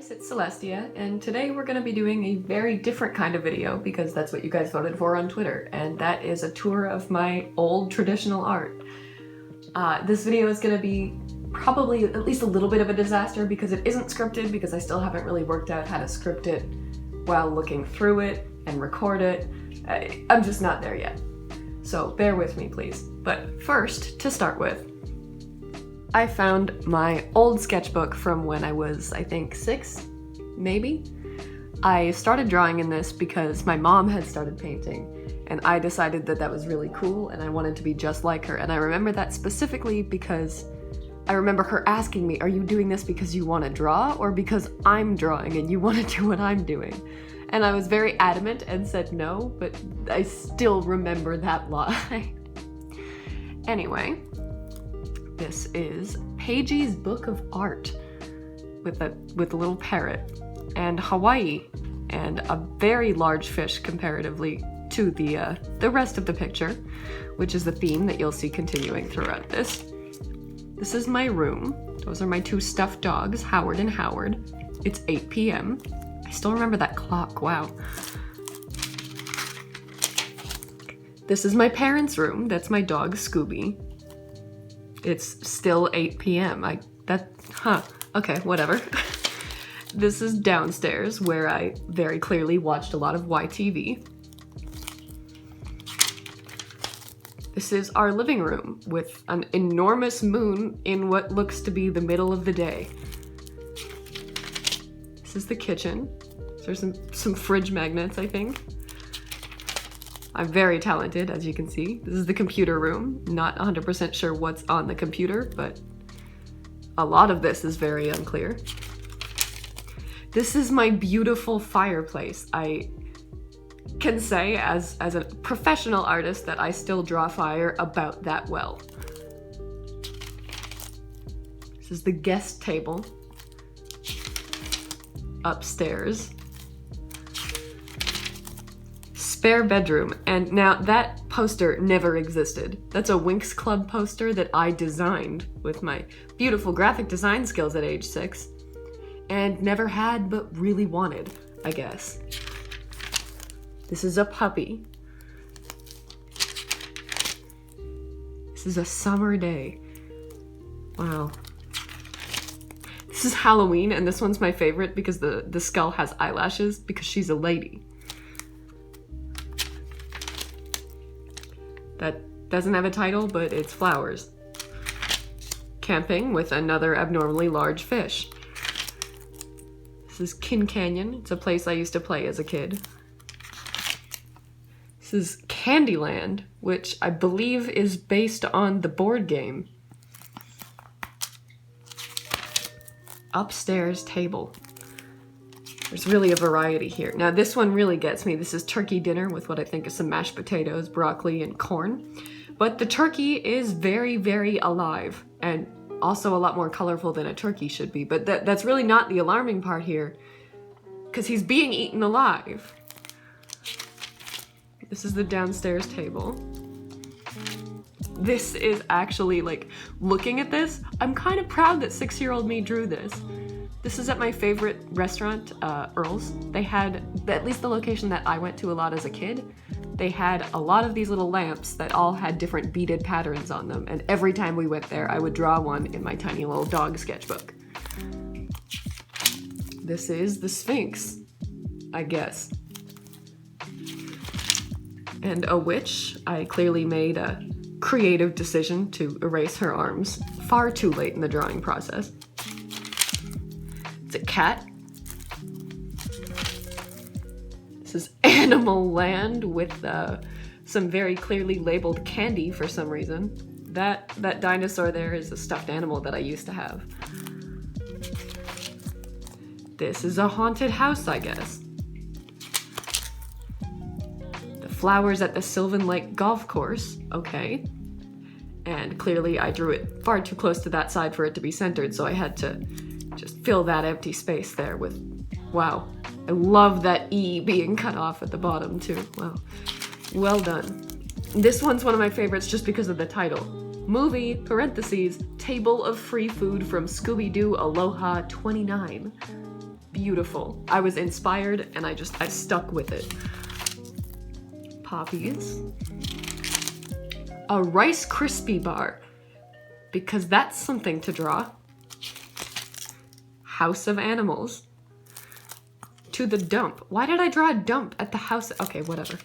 guys, it's Celestia, and today we're going to be doing a very different kind of video because that's what you guys voted for on Twitter, and that is a tour of my old traditional art. This video is going to be probably at least a little bit of a disaster because it isn't scripted, because I still haven't really worked out how to script it while looking through it and record it. I'm just not there yet. So bear with me, please. But first, to start with, I found my old sketchbook from when I was, I think, 6, maybe? I started drawing in this because my mom had started painting, and I decided that that was really cool and I wanted to be just like her. And I remember that specifically because I remember her asking me, "Are you doing this because you want to draw or because I'm drawing and you want to do what I'm doing?" And I was very adamant and said no, but I still remember that lie. Anyway, this is Paige's Book of Art with a little parrot and Hawaii and a very large fish comparatively to the rest of the picture, which is the theme that you'll see continuing throughout this. This is my room. Those are my 2 stuffed dogs, Howard and Howard. It's 8 p.m. I still remember that clock, wow. This is my parents' room. That's my dog, Scooby. It's still 8 p.m. Okay, whatever. This is downstairs where I very clearly watched a lot of YTV. This is our living room with an enormous moon in what looks to be the middle of the day. This is the kitchen. There's some fridge magnets, I think. I'm very talented, as you can see. This is the computer room. Not 100% sure what's on the computer, but a lot of this is very unclear. This is my beautiful fireplace. I can say, as a professional artist, that I still draw fire about that well. This is the guest table. Upstairs. Spare bedroom, and now that poster never existed. That's a Winx Club poster that I designed with my beautiful graphic design skills at age 6, and never had but really wanted, I guess. This is a puppy. This is a summer day. Wow. This is Halloween, and this one's my favorite because the skull has eyelashes because she's a lady. That doesn't have a title, but it's flowers. Camping with another abnormally large fish. This is Kin Canyon. It's a place I used to play as a kid. This is Candyland, which I believe is based on the board game. Upstairs table. There's really a variety here. Now this one really gets me. This is turkey dinner with what I think is some mashed potatoes, broccoli, and corn. But the turkey is very, very alive and also a lot more colorful than a turkey should be. But that's really not the alarming part here, because he's being eaten alive. This is the downstairs table. This is actually, like, looking at this, I'm kind of proud that 6-year-old me drew this. This is at my favorite restaurant, Earl's. They had, at least the location that I went to a lot as a kid, they had a lot of these little lamps that all had different beaded patterns on them, and every time we went there, I would draw one in my tiny little dog sketchbook. This is the Sphinx, I guess. And a witch. I clearly made a creative decision to erase her arms far too late in the drawing process. It's a cat. This is Animal Land with some very clearly labeled candy for some reason. That dinosaur there is a stuffed animal that I used to have. This is a haunted house, I guess. The flowers at the Sylvan Lake golf course, okay. And clearly I drew it far too close to that side for it to be centered, so I had to just fill that empty space there with, wow. I love that E being cut off at the bottom too. Wow. Well done. This one's one of my favorites just because of the title. Movie, parentheses, table of free food from Scooby-Doo Aloha 29. Beautiful. I was inspired and I stuck with it. Poppies. A Rice Krispie bar, because that's something to draw. House of Animals. To the dump. Why did I draw a dump at the house? Okay, whatever.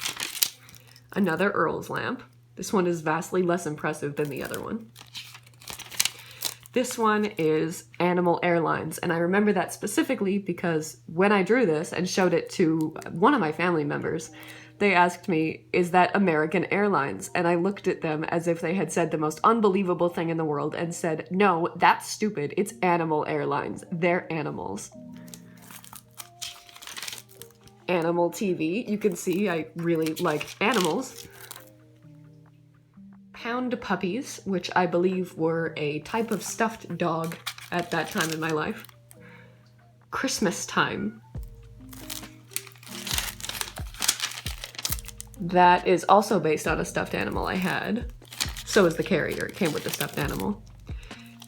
Another Earl's lamp. This one is vastly less impressive than the other one. This one is Animal Airlines, and I remember that specifically because when I drew this and showed it to one of my family members, they asked me, is that American Airlines? And I looked at them as if they had said the most unbelievable thing in the world and said, no, that's stupid. It's Animal Airlines. They're animals. Animal TV. You can see I really like animals. Pound puppies, which I believe were a type of stuffed dog at that time in my life. Christmas time. That is also based on a stuffed animal I had. So is the carrier. It came with the stuffed animal.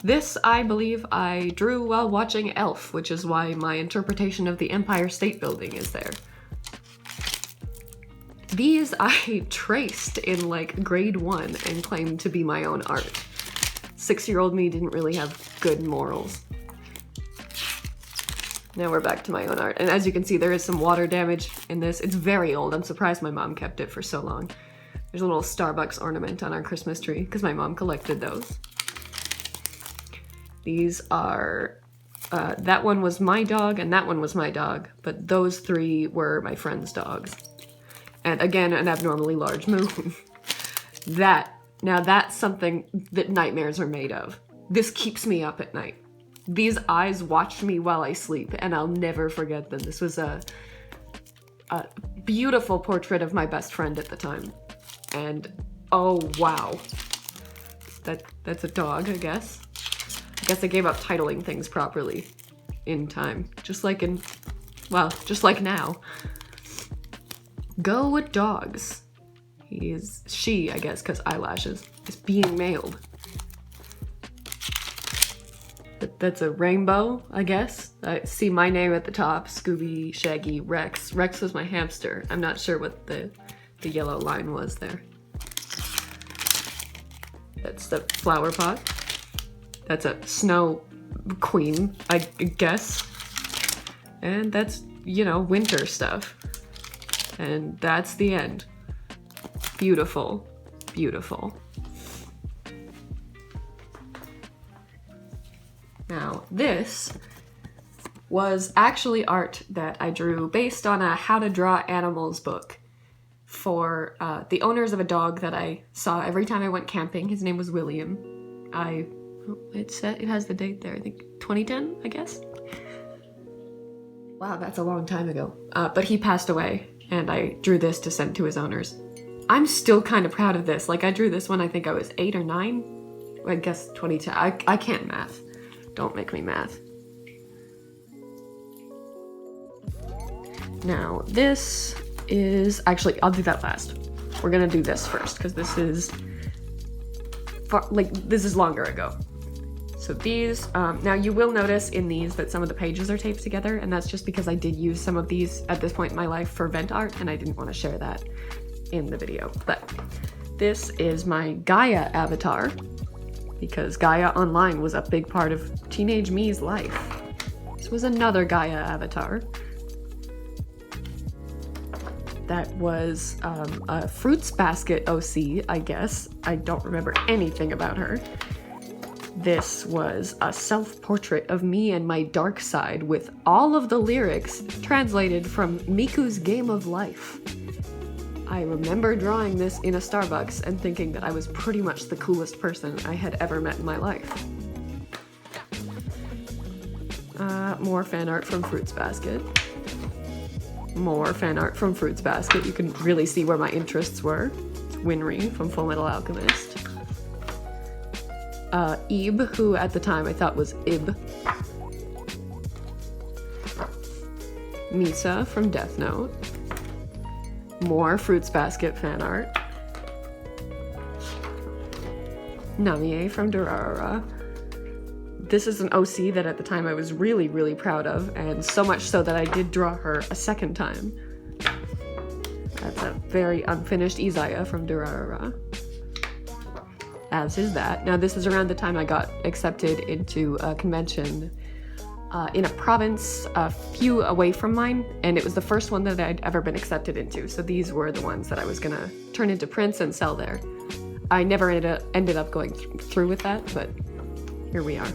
This, I believe, I drew while watching Elf, which is why my interpretation of the Empire State Building is there. These I traced in like grade 1 and claimed to be my own art. 6-year-old me didn't really have good morals. Now we're back to my own art. And as you can see, there is some water damage in this. It's very old. I'm surprised my mom kept it for so long. There's a little Starbucks ornament on our Christmas tree because my mom collected those. These are, that one was my dog and that one was my dog, but those 3 were my friend's dogs. And again, an abnormally large moon. Now that's something that nightmares are made of. This keeps me up at night. These eyes watch me while I sleep, and I'll never forget them. This was a beautiful portrait of my best friend at the time. And oh wow. That's a dog, I guess. I guess I gave up titling things properly in time. Just like now. Go with dogs. She, I guess, because eyelashes, is being mailed. That's a rainbow, I guess. I see my name at the top, Scooby, Shaggy, Rex. Rex was my hamster. I'm not sure what the yellow line was there. That's the flower pot. That's a snow queen, I guess. And that's, you know, winter stuff. And that's the end. Beautiful, beautiful. Now, this was actually art that I drew based on a How to Draw Animals book for the owners of a dog that I saw every time I went camping. His name was William. It has the date there, I think 2010, I guess. Wow, that's a long time ago. But he passed away, and I drew this to send to his owners. I'm still kind of proud of this. Like, I drew this when I think I was 8 or 9. I guess 2010. I can't math. Don't make me math. Now, this is... Actually, I'll do that last. We're gonna do this first, because this is... this is longer ago. So these... now, you will notice in these that some of the pages are taped together, and that's just because I did use some of these at this point in my life for vent art, and I didn't want to share that in the video. But this is my Gaia avatar, because Gaia Online was a big part of teenage me's life. This was another Gaia avatar. That was a Fruits Basket OC, I guess. I don't remember anything about her. This was a self-portrait of me and my dark side with all of the lyrics translated from Miku's Game of Life. I remember drawing this in a Starbucks and thinking that I was pretty much the coolest person I had ever met in my life. More fan art from Fruits Basket. More fan art from Fruits Basket. You can really see where my interests were. It's Winry from Full Metal Alchemist. Ib, who at the time I thought was Ib. Misa from Death Note. More Fruits Basket fan art. Namie from Durarara. This is an OC that at the time I was really, really proud of, and so much so that I did draw her a second time. That's a very unfinished Izaya from Durarara. As is that. Now this is around the time I got accepted into a convention in a province a few away from mine, and it was the first one that I'd ever been accepted into, so these were the ones that I was gonna turn into prints and sell there. I never ended up going through with that, but here we are.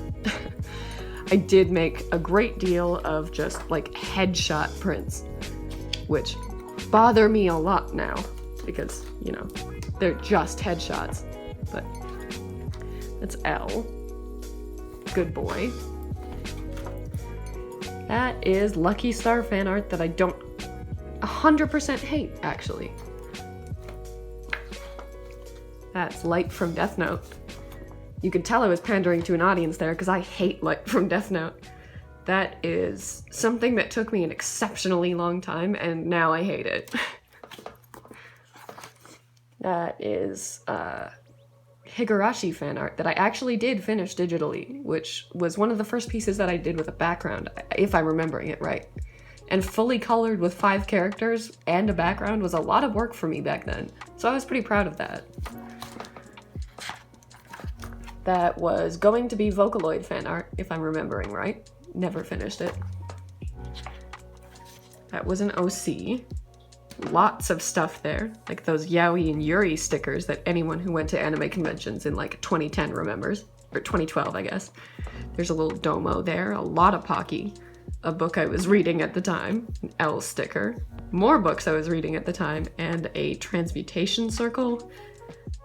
I did make a great deal of just like headshot prints, which bother me a lot now because, you know, they're just headshots. But that's L. Good boy. That is Lucky Star fan art that I don't 100% hate, actually. That's Light from Death Note. You could tell I was pandering to an audience there because I hate Light from Death Note. That is something that took me an exceptionally long time, and now I hate it. That is Higurashi fan art that I actually did finish digitally, which was one of the first pieces that I did with a background, if I'm remembering it right. And fully colored with 5 characters and a background was a lot of work for me back then, so I was pretty proud of that. That was going to be Vocaloid fan art, if I'm remembering right. Never finished it. That was an OC. Lots of stuff there, like those Yaoi and Yuri stickers that anyone who went to anime conventions in like 2010 remembers, or 2012 I guess. There's a little domo there, a lot of Pocky, a book I was reading at the time, an L sticker, more books I was reading at the time, and a transmutation circle,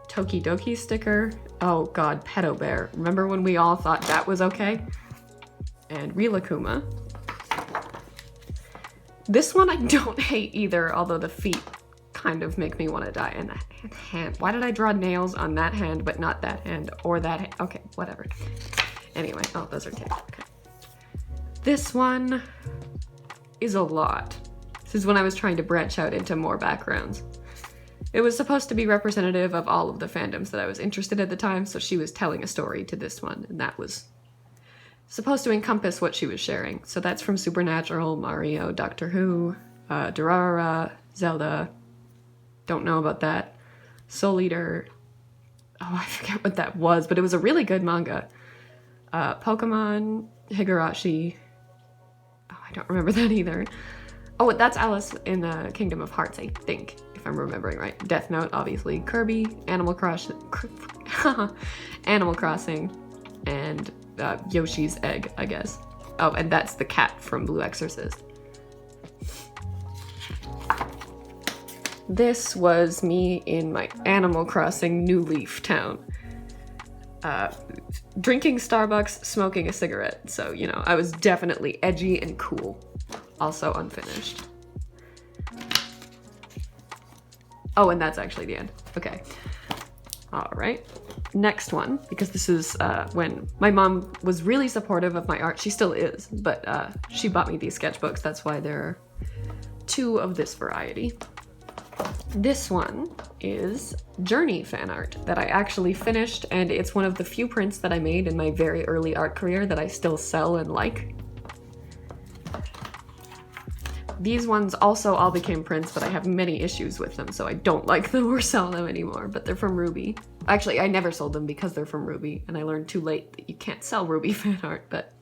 Tokidoki sticker, oh god, Pedo Bear, remember when we all thought that was okay? And Rilakuma. This one I don't hate either, although the feet kind of make me want to die. And the hand. Why did I draw nails on that hand, but not that hand or that hand? Okay, whatever. Anyway, oh, those are tape. Okay. This one is a lot. This is when I was trying to branch out into more backgrounds. It was supposed to be representative of all of the fandoms that I was interested in at the time, so she was telling a story to this one, and that was supposed to encompass what she was sharing. So that's from Supernatural, Mario, Doctor Who, Durarara, Zelda, don't know about that, Soul Eater, oh I forget what that was, but it was a really good manga. Pokemon, Higurashi, oh I don't remember that either. Oh, that's Alice in the Kingdom of Hearts, I think, if I'm remembering right. Death Note, obviously, Kirby, Animal Crossing, and Yoshi's Egg, I guess. Oh, and that's the cat from Blue Exorcist. This was me in my Animal Crossing New Leaf town. Drinking Starbucks, smoking a cigarette. So, you know, I was definitely edgy and cool. Also unfinished. Oh, and that's actually the end. Okay. All right. Next one, because this is when my mom was really supportive of my art. She still is, but she bought me these sketchbooks. That's why there are 2 of this variety. This one is Journey fan art that I actually finished, and it's one of the few prints that I made in my very early art career that I still sell and like. These ones also all became prints, but I have many issues with them, so I don't like them or sell them anymore, but they're from Ruby. Actually, I never sold them because they're from Ruby, and I learned too late that you can't sell Ruby fan art, but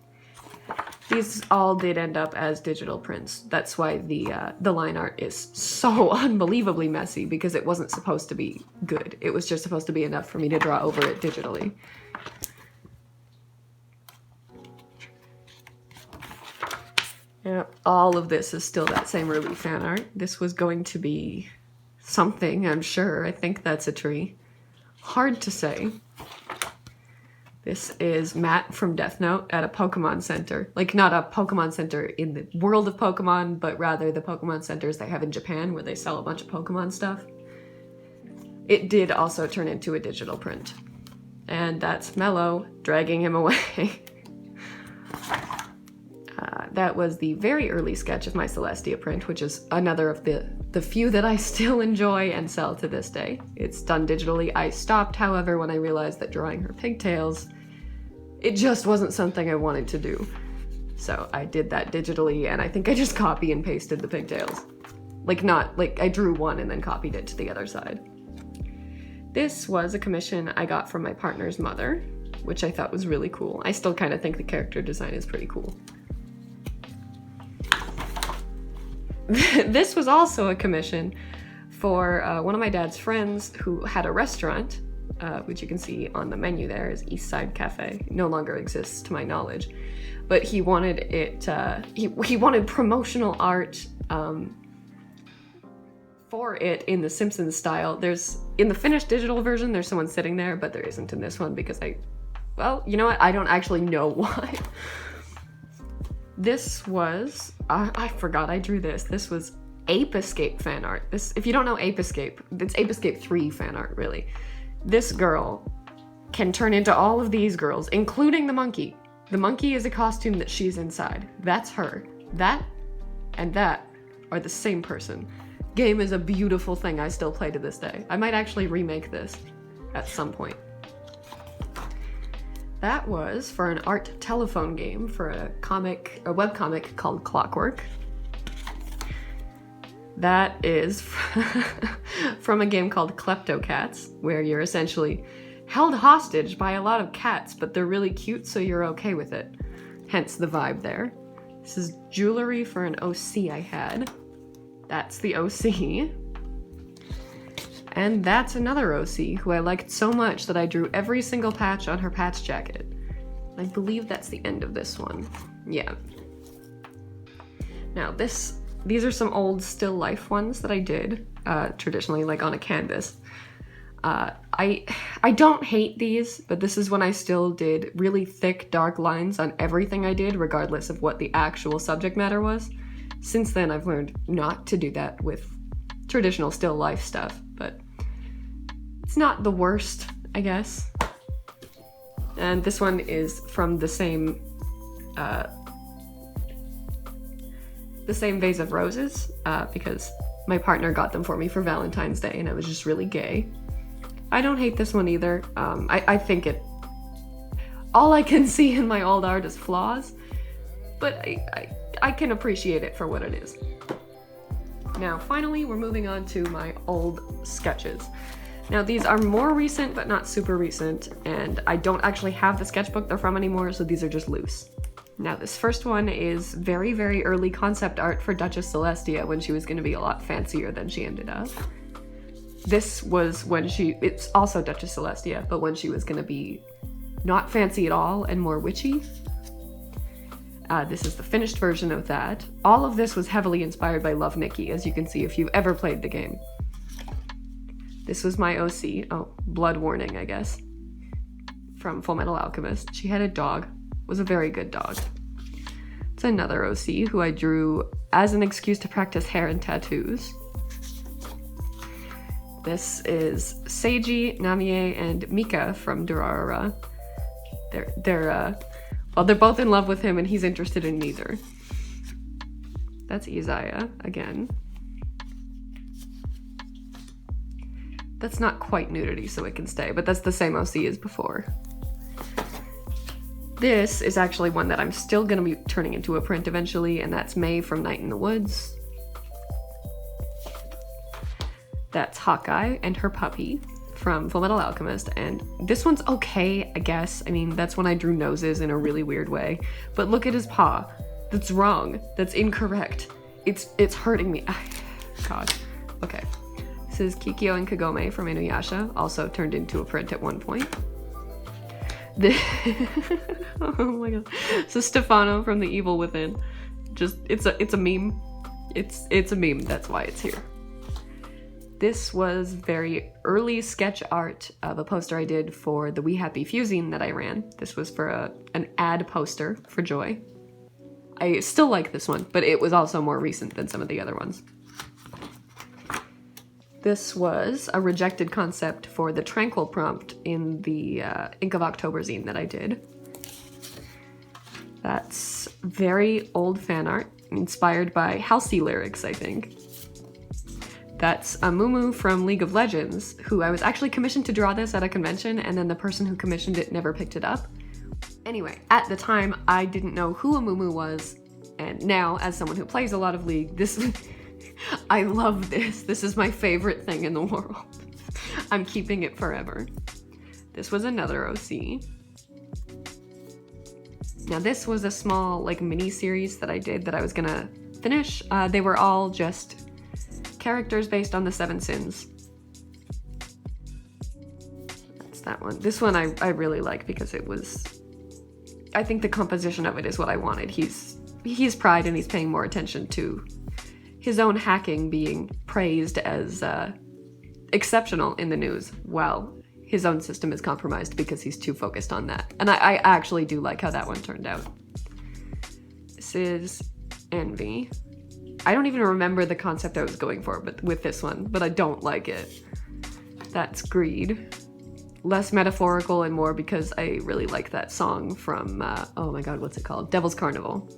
these all did end up as digital prints. That's why the line art is so unbelievably messy, because it wasn't supposed to be good. It was just supposed to be enough for me to draw over it digitally. Yeah, all of this is still that same Ruby fan art. This was going to be something, I'm sure. I think that's a tree. Hard to say. This is Matt from Death Note at a Pokemon Center. Like, not a Pokemon Center in the world of Pokemon, but rather the Pokemon Centers they have in Japan where they sell a bunch of Pokemon stuff. It did also turn into a digital print. And that's Mello dragging him away. That was the very early sketch of my Celestia print, which is another of the few that I still enjoy and sell to this day. It's done digitally. I stopped, however, when I realized that drawing her pigtails, it just wasn't something I wanted to do. So I did that digitally, and I think I just copy and pasted the pigtails. I drew one and then copied it to the other side. This was a commission I got from my partner's mother, which I thought was really cool. I still kind of think the character design is pretty cool. This was also a commission for one of my dad's friends who had a restaurant, which you can see on the menu there is East Side Cafe. It no longer exists to my knowledge, but he wanted it, he wanted promotional art for it in the Simpsons style. In the finished digital version, there's someone sitting there, but there isn't in this one because well, you know what? I don't actually know why. This was, I forgot I drew this. This was Ape Escape fan art. If you don't know Ape Escape, it's Ape Escape 3 fan art, really. This girl can turn into all of these girls, including the monkey. The monkey is a costume that she's inside. That's her. That and that are the same person. Game is a beautiful thing I still play to this day. I might actually remake this at some point. That was for an art telephone game for a webcomic called Clockwork. That is from a game called Kleptocats, where you're essentially held hostage by a lot of cats, but they're really cute, so you're okay with it. Hence the vibe there. This is jewelry for an OC I had. That's the OC. And that's another OC who I liked so much that I drew every single patch on her patch jacket. I believe that's the end of this one. Yeah. Now these are some old still life ones that I did, traditionally, like on a canvas. I don't hate these, but this is when I still did really thick, dark lines on everything I did, regardless of what the actual subject matter was. Since then, I've learned not to do that with traditional still life stuff, but it's not the worst, I guess. And this one is from the same vase of roses, because my partner got them for me for Valentine's Day, and I was just really gay. I don't hate this one either. I think all I can see in my old art is flaws, but I can appreciate it for what it is. Now, finally, we're moving on to my old sketches. Now, these are more recent, but not super recent, and I don't actually have the sketchbook they're from anymore, so these are just loose. Now, this first one is very, very early concept art for Duchess Celestia when she was going to be a lot fancier than she ended up. This was when it's also Duchess Celestia, but when she was going to be not fancy at all and more witchy. This is the finished version of that. All of this was heavily inspired by Love Nikki, as you can see if you've ever played the game. This was my OC. Oh, blood warning, I guess. From Fullmetal Alchemist. She had a dog. Was a very good dog. It's another OC who I drew as an excuse to practice hair and tattoos. This is Seiji, Namie, and Mika from Durarara. They're both in love with him and he's interested in neither. That's Isaiah again. That's not quite nudity, so it can stay, but that's the same OC as before. This is actually one that I'm still gonna be turning into a print eventually, and that's May from Night in the Woods. That's Hawkeye and her puppy from Fullmetal Alchemist, and this one's okay, I guess. I mean, that's when I drew noses in a really weird way, but look at his paw. That's wrong. That's incorrect. It's hurting me. God. Okay. This is Kikyo and Kagome from Inuyasha, also turned into a print at one point. Oh my god. This is Stefano from The Evil Within. Just, it's a meme. It's a meme, that's why it's here. This was very early sketch art of a poster I did for the We Happy Fusing that I ran. This was for an ad poster for Joy. I still like this one, but it was also more recent than some of the other ones. This was a rejected concept for the Tranquil prompt in the Ink of October zine that I did. That's very old fan art, inspired by Halsey lyrics, I think. That's a Mumu from League of Legends, who I was actually commissioned to draw this at a convention, and then the person who commissioned it never picked it up. Anyway, at the time, I didn't know who a Mumu was, and now, as someone who plays a lot of League, I love this. This is my favorite thing in the world. I'm keeping it forever. This was another OC. Now this was a small, like, mini-series that I did that I was gonna finish. They were all just characters based on the 7 sins. That's that one. This one I really like because it was... I think the composition of it is what I wanted. He's Pride and he's paying more attention to his own hacking being praised as exceptional in the news, while his own system is compromised because he's too focused on that. And I actually do like how that one turned out. This is Envy. I don't even remember the concept I was going for with this one, but I don't like it. That's Greed. Less metaphorical and more because I really like that song from, oh my god, what's it called? Devil's Carnival.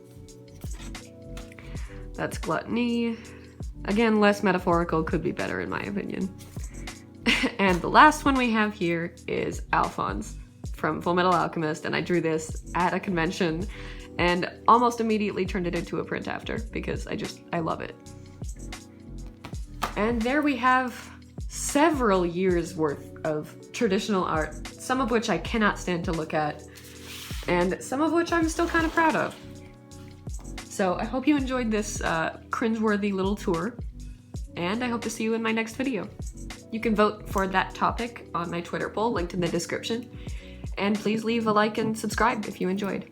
That's Gluttony. Again, less metaphorical, could be better in my opinion. And the last one we have here is Alphonse from Fullmetal Alchemist, and I drew this at a convention and almost immediately turned it into a print after because I love it. And there we have several years worth of traditional art, some of which I cannot stand to look at, and some of which I'm still kind of proud of. So I hope you enjoyed this cringeworthy little tour, and I hope to see you in my next video. You can vote for that topic on my Twitter poll, linked in the description, and please leave a like and subscribe if you enjoyed.